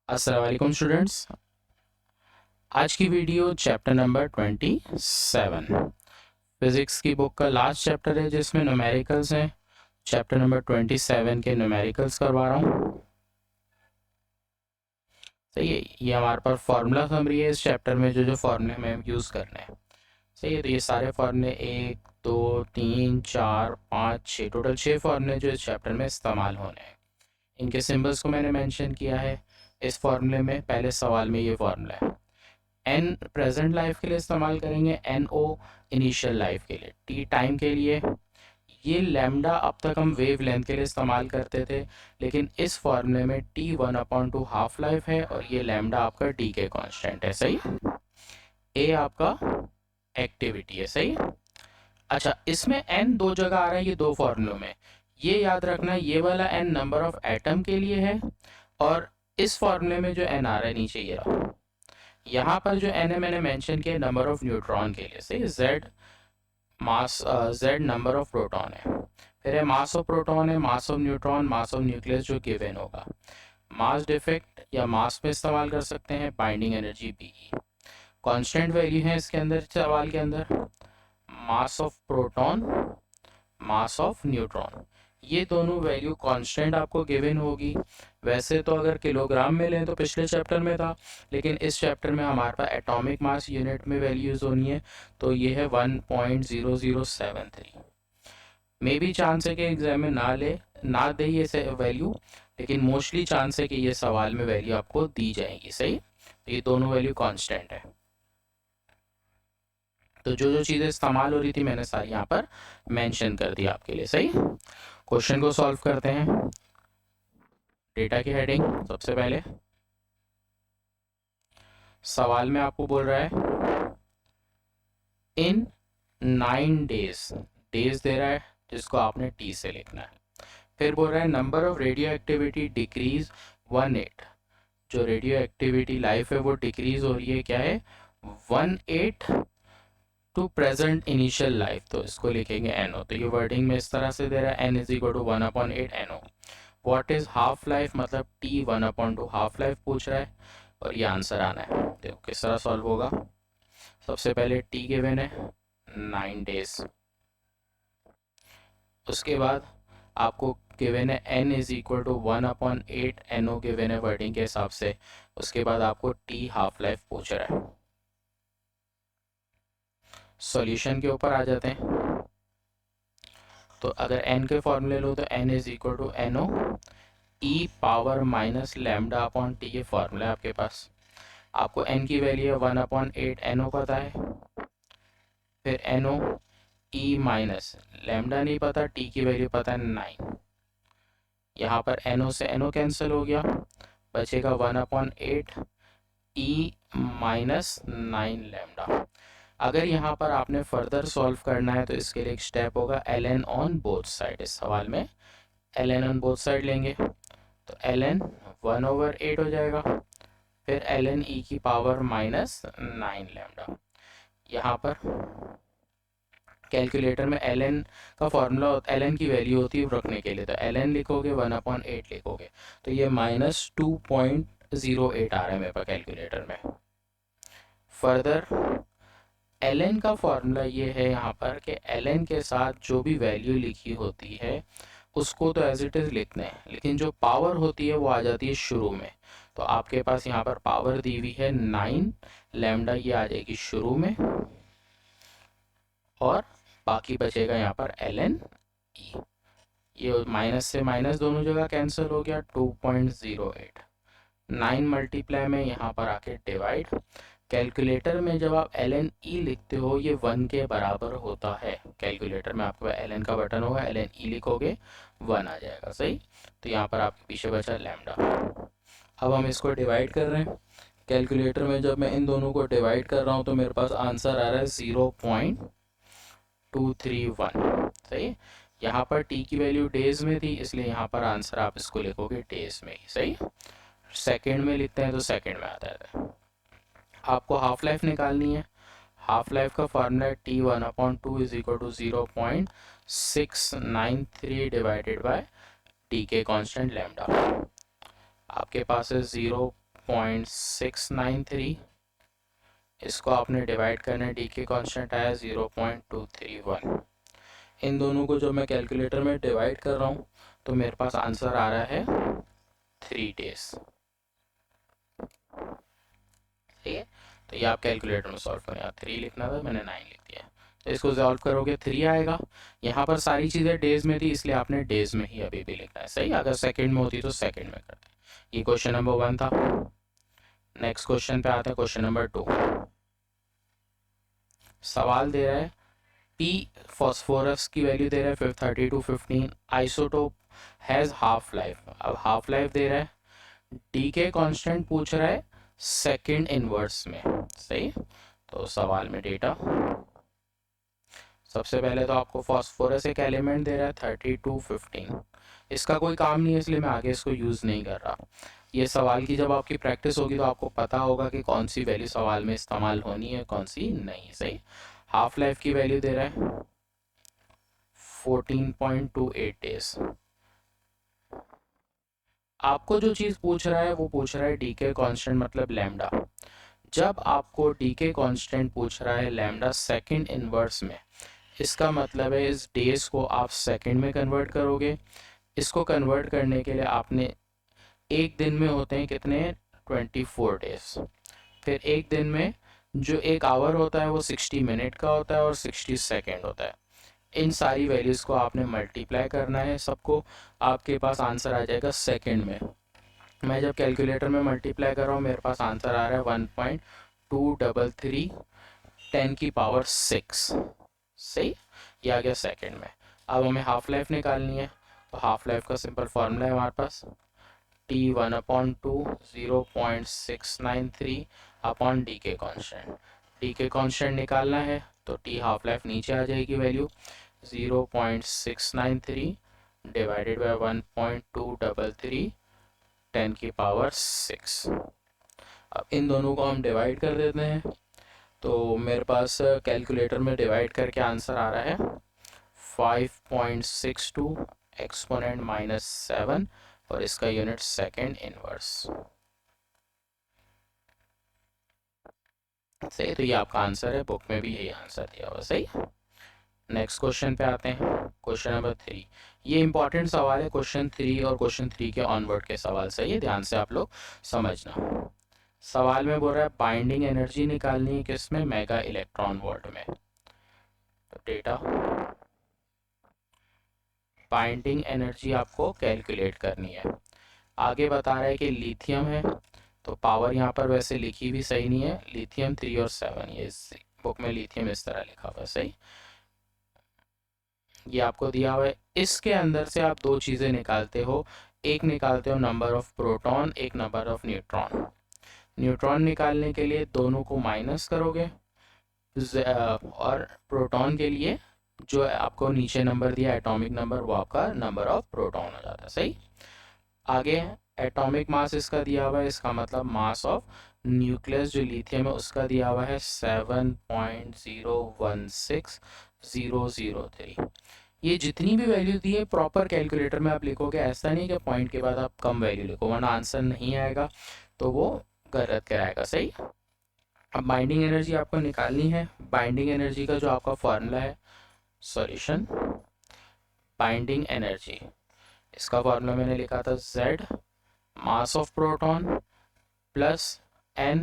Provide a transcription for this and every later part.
अस्सलाम वालेकुम स्टूडेंट्स। आज की वीडियो चैप्टर नंबर 27 फिज़िक्स की बुक का लास्ट चैप्टर है जिसमें न्यूमेरिकल्स हैं। चैप्टर नंबर 27 के न्यूमेरिकल्स करवा रहा हूँ। सही है, ये हमारे पास फार्मूला समरी है। इस चैप्टर में जो जो फार्मूले हमें यूज़ करने हैं, सही है। तो ये सारे फार्मूले 1 2 3 4 5 6 टोटल 6 फार्मूले जो इस चैप्टर में इस्तेमाल होने हैं। इनके सिंबल्स को मैंने मेंशन किया है इस फार्मूले में। पहले सवाल में ये फार्मूला है। एन प्रेजेंट लाइफ के लिए इस्तेमाल करेंगे, एन ओ इनिशियल लाइफ के लिए, टी टाइम के लिए। ये लैम्डा अब तक हम वेव लेंथ के लिए इस्तेमाल करते थे, लेकिन इस फॉर्मूले में टी 1/2 हाफ लाइफ है और ये लैम्डा आपका डी के कॉन्स्टेंट है। सही, ए आपका एक्टिविटी है। सही। अच्छा, इसमें एन दो जगह आ रहा है ये दो फॉर्मूलों में। ये याद रखना, ये वाला एन नंबर ऑफ एटम के लिए है और इस फॉर्मूले में जो एन आ रहा है नीचे ये रहा, यहाँ पर जो एन है मैंने मेंशन किया नंबर ऑफ न्यूट्रॉन के लिए। सही, Z mass, Z number of proton है। फिर है मास ऑफ प्रोटॉन है, मास of neutron, mass of nucleus जो गिवन होगा। मास डिफेक्ट या मास में इस्तेमाल कर सकते हैं, binding energy B. Constant value है इसके अंदर, सवाल के अंदर mass of proton, mass of neutron, ये दोनों वैल्यू कांस्टेंट आपको गिवन होगी। वैसे तो अगर किलोग्राम में लें तो पिछले चैप्टर में था, लेकिन इस चैप्टर में हमारे पास एटॉमिक मास यूनिट में वैल्यूज होनी है। तो ये है 1.0073। मे भी चांस है कि एग्जाम में ना दे ये वैल्यू, लेकिन मोस्टली चांस है कि ये सवाल में वैल्यू आपको दी जाएगी। सही, तो ये दोनों वैल्यू कांस्टेंट है। तो जो जो चीज़ें इस्तेमाल हो रही थी मैंने सारी यहाँ पर मेंशन कर दी आपके लिए। सही, क्वेश्चन को सॉल्व करते हैं। डेटा की हेडिंग सबसे पहले, सवाल में आपको बोल रहा है इन 9 डेज, डेज दे रहा है जिसको आपने टी से लिखना है। फिर बोल रहा है number of radio activity decrease 1/8, जो रेडियो एक्टिविटी लाइफ है वो डिक्रीज हो रही है, क्या है 1/8 टू प्रेजेंट इनिशियल लाइफ। तो इसको लिखेंगे एनओ। तो ये वर्डिंग में इस तरह से दे रहा है N is equal to 1/8 N O. What is half life, मतलब टी 1/2 हाफ लाइफ पूछ रहा है और ये आंसर आना है। देखो किस तरह सॉल्व होगा। सबसे पहले टी गिवन है 9 डेज, उसके बाद आपको गिवन है N is equal to 1/8 N O given है वर्डिंग के हिसाब से। उसके बाद आपको टी हाफ लाइफ पूछ रहा है। सॉल्यूशन के ऊपर आ जाते हैं। तो अगर एन के फॉर्मूले लो तो N is equal to N O E power minus lambda upon T, ये फॉर्मूला है आपके पास। आपको एन की वैल्यू है 1/8 एन ओ पता है, फिर N O E minus lambda नहीं पता, टी की वैल्यू पता है 9। यहाँ पर एन ओ से एन ओ कैंसिल हो गया, बचेगा 1/8 ई माइनस 9 लैम्डा। अगर यहाँ पर आपने फर्दर सॉल्व करना है तो इसके लिए एक स्टेप होगा L N on both side. इस सवाल में L N on both side लेंगे तो एल एन 1/8 हो जाएगा, फिर एल एन ई की पावर माइनस 9 लैम्डा। यहाँ पर कैलकुलेटर में एल एन का फॉर्मूला, एल एन की वैल्यू होती है रखने के लिए, तो एल एन लिखोगे 1/8 लिखोगे तो ये -2.08 आ रहा है मेरे पास कैलकुलेटर में। फर्दर एल एन का फॉर्मूला ये है यहाँ पर कि एल एन के साथ जो भी वैल्यू लिखी होती है उसको तो एज इट इज़ लिखते हैं, लेकिन जो पावर होती है वो आ जाती है शुरू में। तो आपके पास यहाँ पर पावर दी हुई है 9 लैम्डा, ये आ जाएगी शुरू में और बाकी बचेगा यहाँ पर एल एन ई। ये माइनस से माइनस दोनों जगह कैंसिल हो गया, 2.08 9 मल्टीप्लाई में यहाँ पर आके डिवाइड। कैलकुलेटर में जब आप एल एन ई लिखते हो ये 1 के बराबर होता है। कैलकुलेटर में आपके एल एन का बटन होगा, एल एन ई लिखोगे 1 आ जाएगा। सही, तो यहाँ पर आपके पीछे बचा लैम्डा। अब हम इसको डिवाइड कर रहे हैं। कैलकुलेटर में जब मैं इन दोनों को डिवाइड कर रहा हूँ तो मेरे पास आंसर आ रहा है 0.231। सही, यहाँ पर टी की वैल्यू डेज में थी इसलिए यहाँ पर आंसर आप इसको लिखोगे डेज में ही। सही, सेकेंड में लिखते हैं तो सेकेंड में आता है। आपको हाफ लाइफ निकालनी है। हाफ लाइफ का फार्मूला है T 1/2 is equal to 0.693 divided by T के कॉन्स्टेंट लैम्डा। आपके पास है 0.693, इसको आपने डिवाइड करना है, डी के कॉन्स्टेंट आया 0.231। इन दोनों को जब मैं कैलकुलेटर में डिवाइड कर रहा हूँ तो मेरे पास आंसर आ रहा है 3 डेज। ठीक है, तो ये आप कैलकुलेटर में सॉल्व करें। यहाँ 3 लिखना था, मैंने 9 लिख दिया। तो इसको सॉल्व करोगे 3 आएगा। यहाँ पर सारी चीज़ें डेज में थी, इसलिए आपने डेज में ही अभी भी लिखना है। सही, अगर सेकंड में होती तो सेकंड में करते। ये क्वेश्चन नंबर 1 था। नेक्स्ट क्वेश्चन पे आते हैं, क्वेश्चन नंबर 2। सवाल दे रहा है पी फॉस्फोरस की वैल्यू दे रहा है 3215, आइसोटोप हैज़ हाफ लाइफ। अब हाफ लाइफ दे रहा है, डी के कांस्टेंट पूछ रहा है सेकंड इनवर्स में। सही, तो सवाल में डेटा, सबसे पहले तो आपको फॉस्फोरस एक एलिमेंट दे रहा है 3215। इसका कोई काम नहीं है, इसलिए मैं आगे इसको यूज़ नहीं कर रहा। ये सवाल की जब आपकी प्रैक्टिस होगी तो आपको पता होगा कि कौन सी वैल्यू सवाल में इस्तेमाल होनी है, कौन सी नहीं। सही, हाफ लाइफ की वैल्यू दे रहा है 14.28 डेज। आपको जो चीज़ पूछ रहा है वो पूछ रहा है डी के कॉन्स्टेंट मतलब लैम्डा। जब आपको डी के कॉन्स्टेंट पूछ रहा है लैम्डा सेकंड इनवर्स में, इसका मतलब है इस डेज को आप सेकंड में कन्वर्ट करोगे। इसको कन्वर्ट करने के लिए आपने, एक दिन में होते हैं कितने, 24 डेज। फिर एक दिन में जो एक आवर होता है वो 60 मिनट का होता है और 60 सेकेंड होता है। इन सारी वैल्यूज़ को आपने मल्टीप्लाई करना है सबको, आपके पास आंसर आ जाएगा सेकेंड में। मैं जब कैलकुलेटर में मल्टीप्लाई कर रहा हूँ मेरे पास आंसर आ रहा है 1.233 10⁶। सही, ये आ गया सेकेंड में। अब हमें हाफ लाइफ निकालनी है, तो हाफ लाइफ का सिंपल फार्मूला है हमारे पास, T1/2 0.693 अपॉन डी के कॉन्स्टेंट। डी के कॉन्स्टेंट निकालना है तो टी हाफ लाइफ नीचे आ जाएगी, वैल्यू 0.693 डिवाइडेड बाय 1.233 10⁶। अब इन दोनों को हम डिवाइड कर देते हैं, तो मेरे पास कैलकुलेटर में डिवाइड करके आंसर आ रहा है 5.62 एक्सपोनेंट -7 और इसका यूनिट सेकेंड इनवर्स। सही, तो ये आपका आंसर है, बुक में भी यही आंसर दिया हुआ। सही, नेक्स्ट क्वेश्चन पे आते हैं, क्वेश्चन नंबर 3। ये इंपॉर्टेंट सवाल है, क्वेश्चन 3 और क्वेश्चन 3 के ऑनवर्ड के सवाल। सही है, ध्यान से आप लोग समझना। सवाल में बोल रहा है बाइंडिंग एनर्जी निकालनी है किसमें, मेगा इलेक्ट्रॉन वोल्ट में। तो डेटा, बाइंडिंग एनर्जी आपको कैलकुलेट करनी है। आगे बता रहा है कि लिथियम है, तो पावर यहाँ पर वैसे लिखी भी सही नहीं है, लिथियम 3 और 7, ये बुक में लिथियम इस तरह लिखा हुआ है। सही, ये आपको दिया हुआ है। इसके अंदर से आप दो चीज़ें निकालते हो, एक निकालते हो नंबर ऑफ प्रोटॉन, एक नंबर ऑफ न्यूट्रॉन। न्यूट्रॉन निकालने के लिए दोनों को माइनस करोगे, और प्रोटॉन के लिए जो आपको नीचे नंबर दिया एटॉमिक नंबर, वो आपका नंबर ऑफ प्रोटॉन हो जाता है। सही, आगे एटॉमिक मास इसका दिया हुआ है, इसका मतलब मास ऑफ न्यूक्लियस जो लिथियम है उसका दिया हुआ है 7.016003। ये जितनी भी वैल्यू दी है प्रॉपर कैलकुलेटर में आप लिखोगे, ऐसा नहीं कि पॉइंट के बाद आप कम वैल्यू लिखो, वरना आंसर नहीं आएगा तो वो गलत कराएगा। सही, अब बाइंडिंग एनर्जी आपको निकालनी है। बाइंडिंग एनर्जी का जो आपका फॉर्मूला है, सॉल्यूशन बाइंडिंग एनर्जी, इसका फॉर्मूला मैंने लिखा था Z mass of proton plus N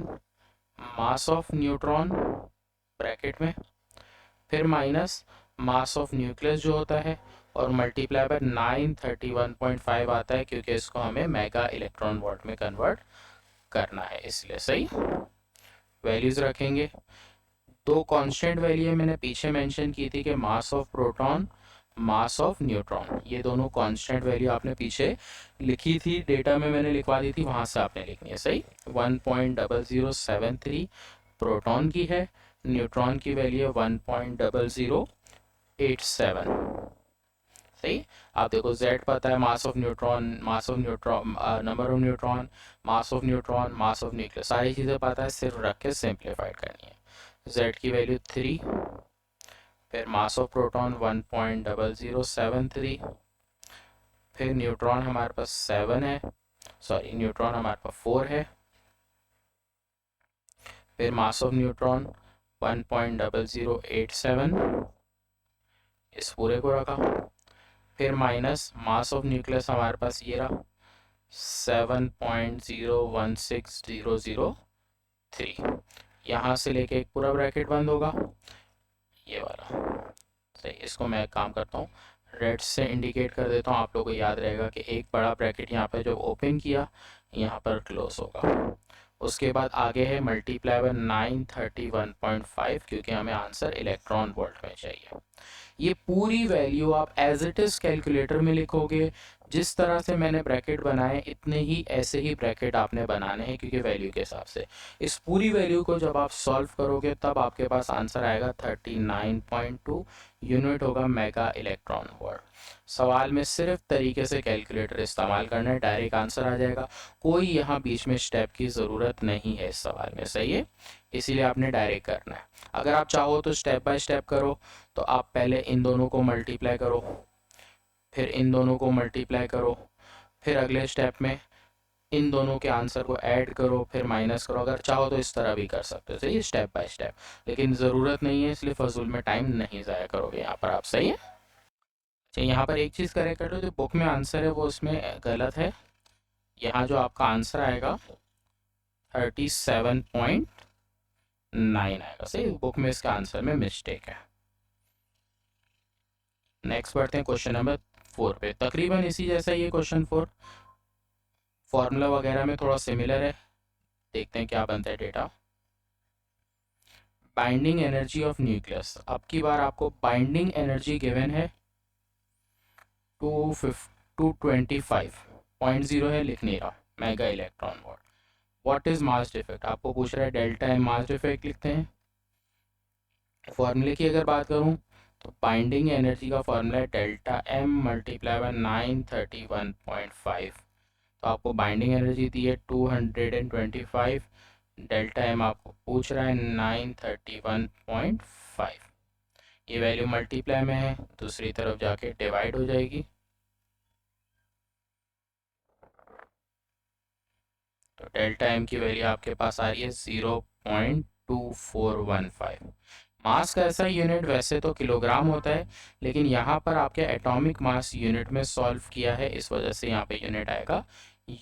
mass of neutron bracket में, फिर माइनस मास ऑफ न्यूक्लियस जो होता है, और मल्टीप्लाई बाय 931.5 आता है, क्योंकि इसको हमें मेगा इलेक्ट्रॉन वोल्ट में कन्वर्ट करना है इसलिए। सही, वैल्यूज रखेंगे। दो कांस्टेंट वैल्यू मैंने पीछे मेंशन की थी कि मास of proton, mass of neutron, ये दोनों कांस्टेंट वैल्यू आपने पीछे लिखी थी, डेटा में मैंने लिखवा दी थी, वहां से आपने लिखनी है। सही, 1.0073 प्रोटॉन की है, न्यूट्रॉन की वैल्यू है 1.0087। सही, आप देखो Z पता है, मास of neutron, number of neutron, mass of neutron, mass of nucleus, सारी चीज़ें पता है, सिर्फ रख के सिंप्लीफाइड करनी है। Z की वैल्यू 3, फिर मास ऑफ प्रोटॉन 1.0073, फिर न्यूट्रॉन हमारे पास 7 है, सॉरी न्यूट्रॉन हमारे पास 4 है, फिर मास ऑफ न्यूट्रॉन 1.0087, इस पूरे को रखा। फिर माइनस मास ऑफ न्यूक्लियस हमारे पास ये रहा 7.016003। यहाँ से लेके एक पूरा ब्रैकेट बंद होगा, ये वाला सही। इसको मैं काम करता हूँ, रेड से इंडिकेट कर देता हूँ, आप लोगों को याद रहेगा कि एक बड़ा ब्रैकेट यहाँ पे जब ओपन किया यहाँ पर क्लोज होगा। उसके बाद आगे है मल्टीप्लाई बाय 931.5, क्योंकि हमें आंसर इलेक्ट्रॉन वोल्ट में चाहिए। ये पूरी वैल्यू आप एज इट इज़ कैलकुलेटर में लिखोगे, जिस तरह से मैंने ब्रैकेट बनाए इतने ही ऐसे ही ब्रैकेट आपने बनाने हैं, क्योंकि वैल्यू के हिसाब से। इस पूरी वैल्यू को जब आप सॉल्व करोगे तब आपके पास आंसर आएगा 39.2 यूनिट होगा मेगा इलेक्ट्रॉन वोल्ट। सवाल में सिर्फ तरीके से कैलकुलेटर इस्तेमाल करना है, डायरेक्ट आंसर आ जाएगा। कोई यहाँ बीच में स्टेप की ज़रूरत नहीं है इस सवाल में, सही है, इसीलिए आपने डायरेक्ट करना है। अगर आप चाहो तो स्टेप बाय स्टेप करो, तो आप पहले इन दोनों को मल्टीप्लाई करो, फिर इन दोनों को मल्टीप्लाई करो, फिर अगले स्टेप में इन दोनों के आंसर को ऐड करो, फिर माइनस करो। अगर चाहो तो इस तरह भी कर सकते हो, सही है, स्टेप बाय स्टेप, लेकिन ज़रूरत नहीं है, इसलिए फजूल में टाइम नहीं ज़ाया करोगे यहाँ पर आप, सही है। अच्छा, यहाँ पर एक चीज़ करेक्ट कर लो, जो बुक में आंसर है वो उसमें गलत है। यहाँ जो आपका आंसर आएगा 37.9 आएगा, सही, बुक में इसका आंसर में मिस्टेक है। नेक्स्ट बढ़ते हैं क्वेश्चन नंबर 4 पे। तकरीबन इसी जैसा ये क्वेश्चन 4, फॉर्मूला वगैरह में थोड़ा सिमिलर है। देखते हैं क्या बनता है data. Binding energy of nucleus, अब की बार आपको बाइंडिंग एनर्जी गिवन है 225.0 है, लिख नहीं रहा, mega electron volt. What is mass defect, आपको पूछ रहा है डेल्टा एम मास डिफेक्ट लिखते हैं। फॉर्मूले की अगर बात करूं तो बाइंडिंग एनर्जी का फॉर्मूला है डेल्टा एम मल्टीप्लाई बाय 931.5। तो आपको बाइंडिंग एनर्जी दी है 225, डेल्टा एम आपको पूछ रहा है 931.5। ये वैल्यू मल्टीप्लाई में है, दूसरी तरफ जाके डिवाइड हो जाएगी, तो डेल्टा एम की वैल्यू आपके पास आ रही है 0.2415। मास का ऐसा यूनिट वैसे तो किलोग्राम होता है, लेकिन यहाँ पर आपके एटॉमिक मास यूनिट में सॉल्व किया है, इस वजह से यहाँ पे यूनिट आएगा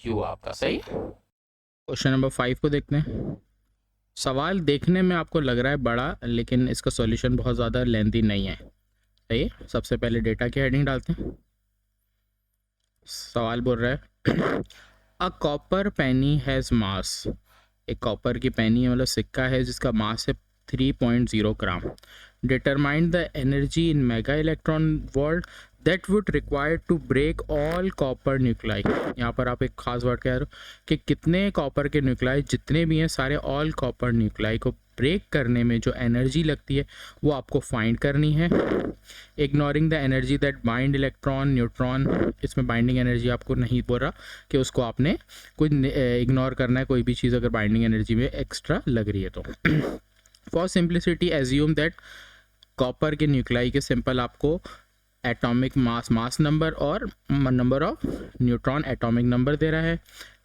यू आपका, सही। क्वेश्चन नंबर 5 को देखते हैं। सवाल देखने में आपको लग रहा है बड़ा, लेकिन इसका सॉल्यूशन बहुत ज़्यादा लेंथी नहीं है, सही है। सबसे पहले डेटा की हेडिंग डालते हैं। सवाल बोल रहा है अ कॉपर पेनी हैज़ मास, एक कॉपर की पेनी है, मतलब सिक्का है, जिसका मास है 3.0 gram. Determine the energy in mega electron volt that would require to break all copper nuclei. यहाँ पर आप एक खास वर्ड कह रहे हो कि कितने कॉपर के न्यूक्लाई जितने भी हैं सारे ऑल कॉपर न्यूक्लाई को ब्रेक करने में जो एनर्जी लगती है वो आपको फाइंड करनी है। Ignoring the energy that bind electron neutron, इसमें बाइंडिंग एनर्जी आपको नहीं बोल रहा कि उसको आपने कुछ इग्नोर करना है, कोई भी चीज़ अगर बाइंडिंग एनर्जी में एक्स्ट्रा लग रही है तो। For simplicity assume that copper के न्यूक्लाई के सिंपल आपको एटॉमिक मास नंबर और number of neutron atomic number दे रहा है।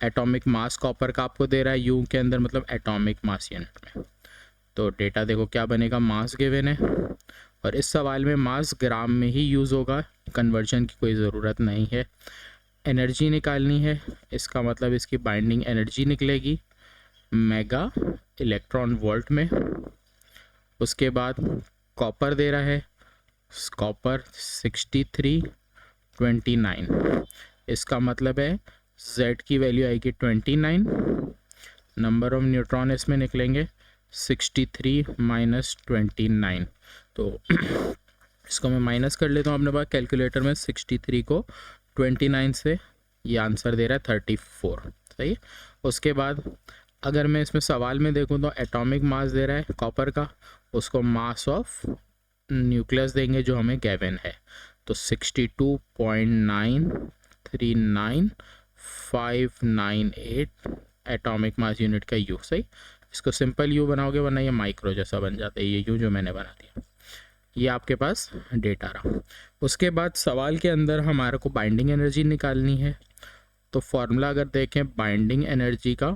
एटॉमिक मास कॉपर का आपको दे रहा है यू के अंदर, मतलब एटॉमिक मास यूनिट में। तो डेटा देखो क्या बनेगा, मास गिवन है और इस सवाल में मास ग्राम में ही यूज़ होगा, कन्वर्जन की कोई ज़रूरत नहीं है। एनर्जी निकालनी है, इसका मतलब इसकी बाइंडिंग एनर्जी निकलेगी मेगा इलेक्ट्रॉन वोल्ट में। उसके बाद कॉपर दे रहा है, कॉपर 6329, इसका मतलब है Z की वैल्यू आएगी 29, नंबर ऑफ न्यूट्रॉन इसमें निकलेंगे 63 माइनस 29। तो इसको मैं माइनस कर लेता हूँ अपने पास कैलकुलेटर में, 63 को 29 से ये आंसर दे रहा है 34, सही है। उसके बाद अगर मैं इसमें सवाल में देखूँ तो एटॉमिक मास दे रहा है कॉपर का, उसको मास ऑफ न्यूक्लियस देंगे जो हमें गिवन है, तो 62.939598 एटॉमिक मास यूनिट का यू, सही। इसको सिंपल यू बनाओगे वरना ये माइक्रो जैसा बन जाता है, ये यू जो मैंने बना दिया। ये आपके पास डेटा रहा। उसके बाद सवाल के अंदर हमारे को बाइंडिंग एनर्जी निकालनी है, तो फॉर्मूला अगर देखें बाइंडिंग एनर्जी का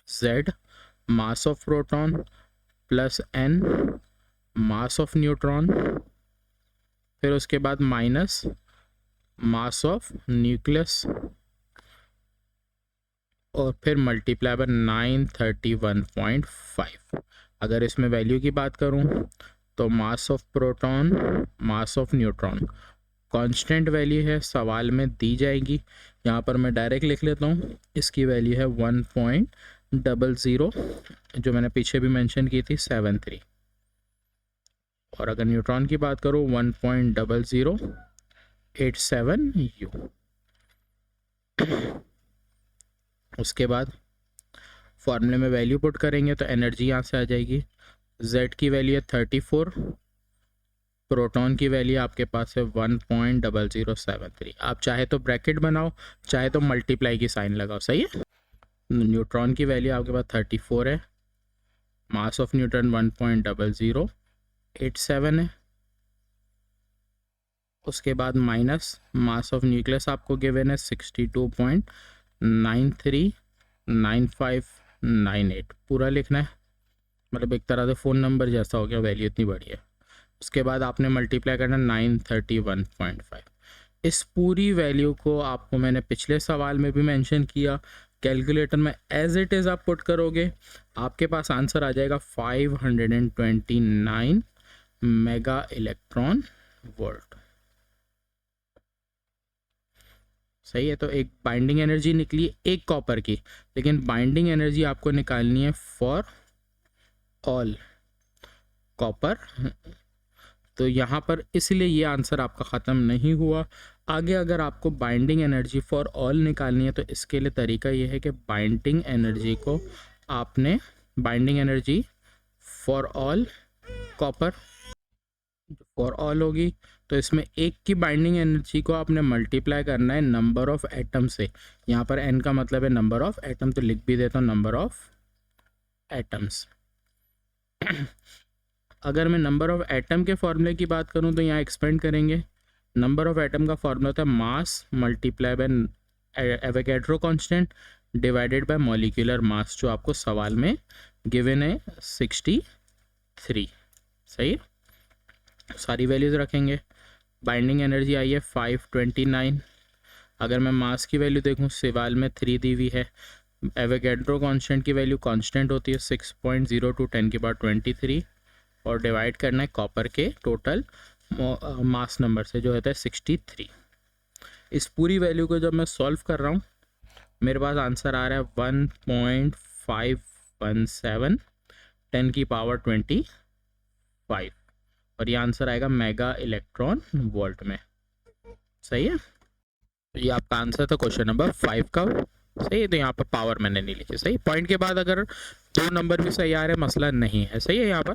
Z mass of proton plus n mass of neutron, फिर उसके बाद माइनस मास ऑफ न्यूक्लियस, और फिर मल्टीप्लाई बाय 931.5। अगर इसमें वैल्यू की बात करूं तो मास of proton, mass of neutron constant value है, सवाल में दी जाएगी। यहाँ पर मैं डायरेक्ट लिख लेता हूँ, इसकी वैल्यू है 1.00, जो मैंने पीछे भी मेंशन की थी 73। और अगर न्यूट्रॉन की बात करूँ 1.0087 U। उसके बाद फॉर्मूले में वैल्यू पुट करेंगे तो एनर्जी यहाँ से आ जाएगी। Z की वैल्यू है 34, प्रोटॉन की वैल्यू आपके पास है 1.0073। आप चाहे तो ब्रैकेट बनाओ, चाहे तो मल्टीप्लाई की साइन लगाओ, सही है। न्यूट्रॉन की वैल्यू आपके पास 34 है, मास ऑफ न्यूट्रॉन 1.0087 है, उसके बाद माइनस मास ऑफ न्यूक्लियस आपको गिवन है 62.939598। पूरा लिखना है, मतलब एक तरह से फ़ोन नंबर जैसा हो गया, वैल्यू इतनी बड़ी है। उसके बाद आपने मल्टीप्लाई करना 931.5। इस पूरी वैल्यू को आपको मैंने पिछले सवाल में भी मेंशन किया, कैलकुलेटर में एज इट इज़ आप पुट करोगे, आपके पास आंसर आ जाएगा 529 मेगा इलेक्ट्रॉन वोल्ट। सही है। तो एक बाइंडिंग एनर्जी निकली एक कॉपर की, लेकिन बाइंडिंग एनर्जी आपको निकालनी है फॉर ऑल कॉपर। तो यहाँ पर इसलिए ये आंसर आपका ख़त्म नहीं हुआ। आगे अगर आपको बाइंडिंग एनर्जी फॉर ऑल निकालनी है तो इसके लिए तरीका ये है कि बाइंडिंग एनर्जी को आपने, binding energy for all copper for all होगी, तो इसमें एक की बाइंडिंग एनर्जी को आपने मल्टीप्लाई करना है नंबर ऑफ एटम से। यहाँ पर n का मतलब है नंबर ऑफ एटम, तो लिख भी देता हूँ नंबर ऑफ एटम्स। अगर मैं नंबर ऑफ एटम के फॉर्मूले की बात करूँ तो यहाँ एक्सपेंड करेंगे। नंबर ऑफ एटम का फॉर्मूला होता है मास multiply by Avogadro constant divided by molecular mass, जो आपको सवाल में गिवन है 63। सही है, सारी वैल्यूज़ रखेंगे। बाइंडिंग एनर्जी आई है 529। अगर मैं मास की वैल्यू देखूँ, सवाल में 3 दी हुई है। एवोगैड्रो कांस्टेंट की वैल्यू कांस्टेंट होती है 6.02 10 की पावर 23, और डिवाइड करना है कॉपर के टोटल मास नंबर से, जो होता है 63। इस पूरी वैल्यू को जब मैं सॉल्व कर रहा हूँ, मेरे पास आंसर आ रहा है 1.517 10 की पावर 25, और ये आंसर आएगा मेगा इलेक्ट्रॉन वोल्ट में। सही है, तो ये आपका आंसर था क्वेश्चन नंबर 5 का। सही है, तो यहाँ पर पावर मैंने नहीं लिखी। सही, पॉइंट के बाद अगर 2 नंबर भी सही आ रहे, मसला नहीं है। सही है यहाँ पर।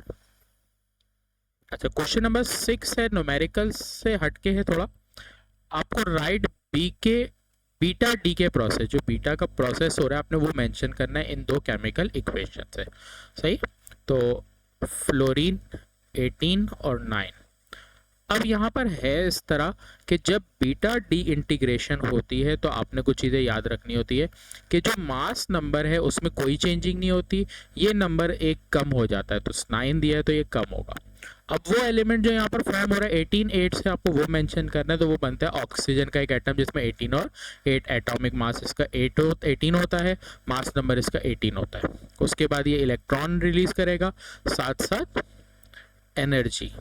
अच्छा, क्वेश्चन नंबर 6 है, न्यूमेरिकल से हटके है थोड़ा। आपको राइट बीटा डी के प्रोसेस, जो बीटा का प्रोसेस हो रहा है, आपने वो मेंशन करना है इन 2 केमिकल इक्वेशन से। सही, तो फ्लोरीन 18 और 9। अब यहाँ पर है इस तरह कि जब बीटा डी इंटीग्रेशन होती है तो आपने कुछ चीज़ें याद रखनी होती है कि जो मास नंबर है उसमें कोई चेंजिंग नहीं होती, ये नंबर एक कम हो जाता है। तो 9 दिया है तो ये कम होगा। अब वो एलिमेंट जो यहाँ पर फॉर्म हो रहा है 18 8 से, आपको वो मेंशन करना है। तो वो बनता है ऑक्सीजन का एक एटम, जिसमें 18 और 8 एटॉमिक मास इसका 18 होता है, मास नंबर इसका 18 होता है। उसके बाद ये इलेक्ट्रॉन रिलीज करेगा, साथ साथ एनर्जी।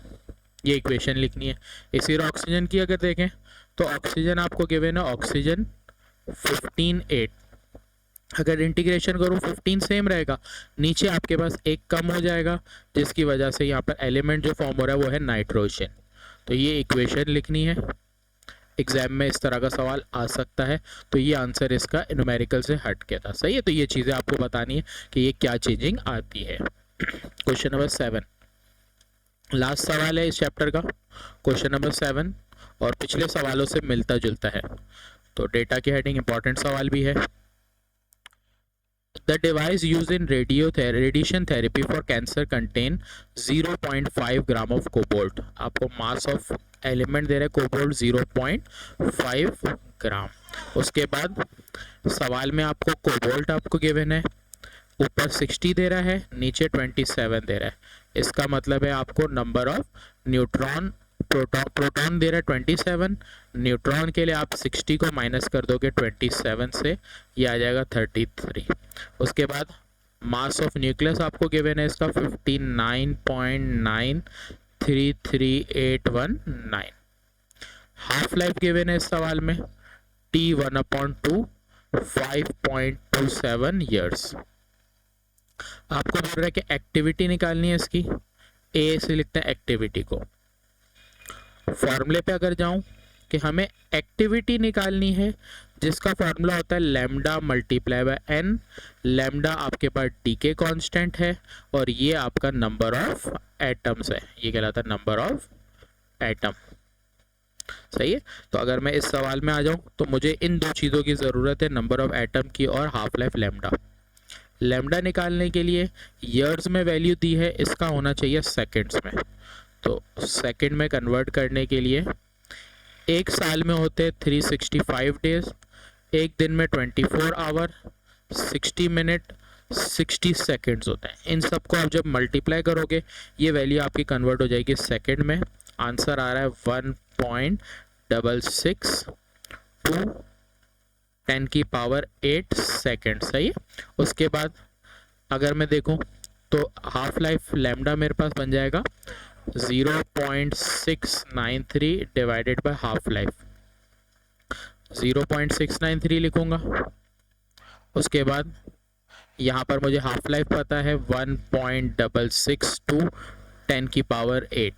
ये इक्वेशन लिखनी है। इसी ऑक्सीजन की अगर देखें तो ऑक्सीजन आपको गिवन है ऑक्सीजन 15 8। अगर इंटीग्रेशन करूँ 15 सेम रहेगा, नीचे आपके पास एक कम हो जाएगा, जिसकी वजह से यहाँ पर एलिमेंट जो फॉर्म हो रहा है वो है नाइट्रोजन। तो ये इक्वेशन लिखनी है। एग्जाम में इस तरह का सवाल आ सकता है, तो ये आंसर इसका न्यूमेरिकल से हट के था। सही है, तो ये चीज़ें आपको बतानी है कि ये क्या चेंजिंग आती है। क्वेश्चन नंबर 7 लास्ट सवाल है इस चैप्टर का, क्वेश्चन नंबर 7, और पिछले सवालों से मिलता जुलता है। तो डेटा की हेडिंग इंपॉर्टेंट सवाल भी है। The device use in radiation therapy for cancer contain 0.5 gram of cobalt. आपको मास ऑफ एलिमेंट दे रहे हैं कोबाल्ट 0.5 ग्राम। उसके बाद सवाल में आपको कोबाल्ट आपको गिवन है ऊपर 60 दे रहा है, नीचे 27 दे रहा है। इसका मतलब है आपको नंबर ऑफ न्यूट्रॉन, प्रोटॉन दे रहा है 27, न्यूट्रॉन के लिए आप 60 को माइनस कर दोगे 27 से, ये आ जाएगा 33। उसके बाद मास ऑफ न्यूक्लियस आपको गिवन है इसका 59.933819। हाफ लाइफ गिवन है इस सवाल में T1/2 5.27 ईयर्स। आपको बोल रहा है कि एक्टिविटी निकालनी है इसकी, ए से लिखते हैं एक्टिविटी को। फॉर्मूले पे अगर जाऊं कि हमें एक्टिविटी निकालनी है जिसका फॉर्मूला होता है lambda multiply by N. Lambda आपके पास डीके कांस्टेंट है और ये आपका नंबर ऑफ एटम्स है, ये कहलाता है नंबर ऑफ एटम। सही है। तो अगर मैं इस सवाल में आ जाऊं तो मुझे इन दो चीज़ों की ज़रूरत है, नंबर ऑफ एटम की और हाफ लाइफ लैम्डा। लैम्डा निकालने के लिए ईयर्स में वैल्यू दी है, इसका होना चाहिए सेकंड्स में। तो सेकंड में कन्वर्ट करने के लिए एक साल में होते 365 डेज, एक दिन में 24 आवर, 60 मिनट, 60 सेकंड्स होते हैं। इन सबको आप जब मल्टीप्लाई करोगे ये वैल्यू आपकी कन्वर्ट हो जाएगी सेकंड में। आंसर आ रहा है 1.662 सेकंड। सही है। उसके बाद अगर मैं देखूं तो हाफ लाइफ लैम्डा मेरे पास बन जाएगा 0.693 डिवाइडेड बाय हाफ लाइफ, 0.693 लिखूंगा। उसके बाद यहाँ पर मुझे हाफ लाइफ पता है 1.662 10⁸।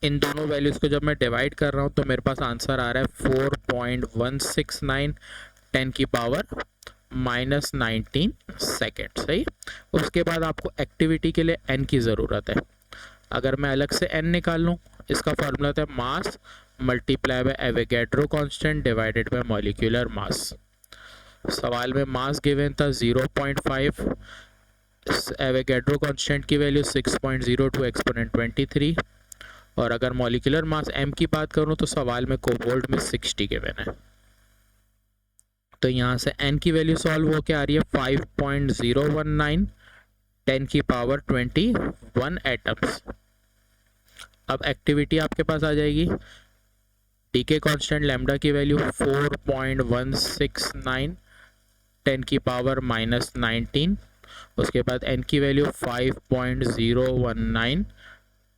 इन दोनों वैल्यूज़ को जब मैं डिवाइड कर रहा हूँ तो मेरे पास आंसर आ रहा है 4.169 10⁻⁻19 सेकेंड। सही। उसके बाद आपको एक्टिविटी के लिए n की ज़रूरत है। अगर मैं अलग से n निकाल लूँ, इसका फॉर्मूला होता है मास multiply by Avogadro constant divided by molecular mass. सवाल में मास गिवन था 0.5, एवोगैड्रो कांस्टेंट की वैल्यू 6.02 एक्सपोनेंट 23, और अगर मॉलिक्यूलर मास m की बात करूं तो सवाल में कोबाल्ट में 60 गिवन है। तो यहाँ से n की वैल्यू सॉल्व होके आ रही है 5.019 10⁻21 एटम्स। अब एक्टिविटी आपके पास आ जाएगी, डीके कांस्टेंट लैम्डा की वैल्यू 4.169 10⁻⁻19। उसके बाद n की वैल्यू 5.019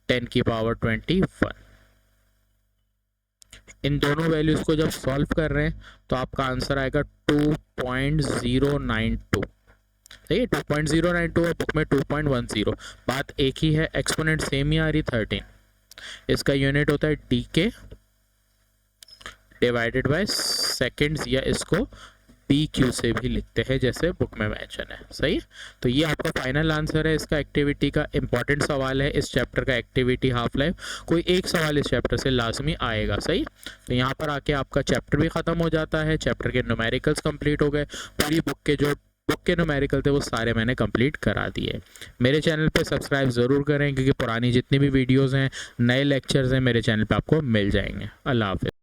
10⁻21। इन दोनों वैल्यूज को जब सॉल्व कर रहे हैं तो आपका आंसर आएगा 2.092। सही है। 2.092 और बुक में 2.10, बात एक ही है, एक्सपोनेंट सेम ही आ रही 13। इसका यूनिट होता है डीके डिवाइडेड बाय सेकंड्स, या इसको BQ से भी लिखते हैं जैसे बुक में मेंशन है। सही है। तो ये आपका फाइनल आंसर है इसका एक्टिविटी का। इंपॉर्टेंट सवाल है इस चैप्टर का एक्टिविटी हाफ लाइफ, कोई एक सवाल इस चैप्टर से लाजमी आएगा। सही। तो यहाँ पर आके आपका चैप्टर भी ख़त्म हो जाता है, चैप्टर के न्यूमेरिकल्स कंप्लीट हो गए, पूरी बुक के न्यूमेरिकल थे वो सारे मैंने कंप्लीट करा दिए। मेरे चैनल पे सब्सक्राइब ज़रूर करें क्योंकि पुरानी जितनी भी वीडियोज़ हैं, नए लेक्चर्स हैं, मेरे चैनल पर आपको मिल जाएंगे। अल्लाह हाफ़िज़।